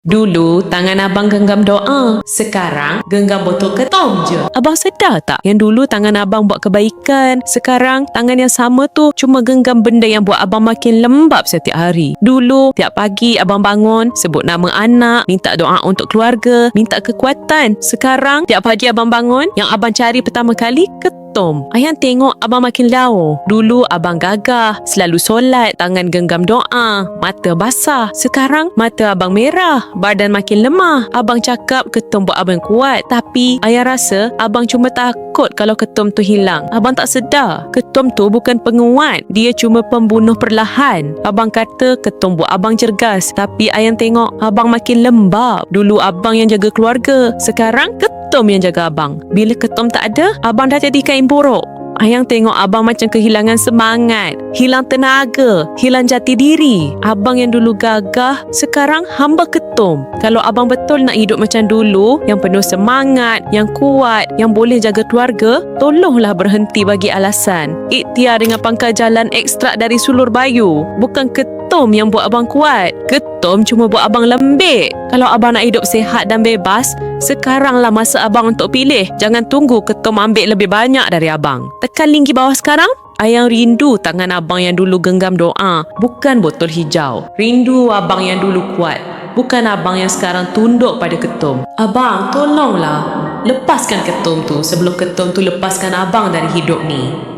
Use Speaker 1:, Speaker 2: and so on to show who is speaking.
Speaker 1: Dulu tangan abang genggam doa, sekarang genggam botol ketum je. Abang sedar tak yang dulu tangan abang buat kebaikan, sekarang tangan yang sama tu cuma genggam benda yang buat abang makin lembab setiap hari. Dulu tiap pagi abang bangun, sebut nama anak, minta doa untuk keluarga, minta kekuatan. Sekarang tiap pagi abang bangun, yang abang cari pertama kali ketum. Ayang tengok abang makin lawa. Dulu abang gagah, selalu solat, tangan genggam doa, mata basah. Sekarang mata abang merah, badan makin lemah. Abang cakap ketum buat abang kuat, tapi ayah rasa abang cuma takut kalau ketum tu hilang. Abang tak sedar, ketum tu bukan penguat, dia cuma pembunuh perlahan. Abang kata ketum buat abang cergas, tapi ayang tengok abang makin lembab. Dulu abang yang jaga keluarga, sekarang ketum yang jaga abang. Bila ketum tak ada, abang dah jadi kain buruk. Ayang tengok abang macam kehilangan semangat, hilang tenaga, hilang jati diri. Abang yang dulu gagah, sekarang hamba ketum. Kalau abang betul nak hidup macam dulu, yang penuh semangat, yang kuat, yang boleh jaga keluarga, tolonglah berhenti bagi alasan. Ikhtiar dengan pangkal jalan ekstrak dari sulur bayu. Bukan ketum yang buat abang kuat. Ketum cuma buat abang lembik. Kalau abang nak hidup sihat dan bebas, sekaranglah masa abang untuk pilih. Jangan tunggu ketum ambil lebih banyak dari abang. Tekan link di bawah sekarang. Ayang rindu tangan abang yang dulu genggam doa, bukan botol hijau. Rindu abang yang dulu kuat, bukan abang yang sekarang tunduk pada ketum. Abang, tolonglah lepaskan ketum tu sebelum ketum tu lepaskan abang dari hidup ni.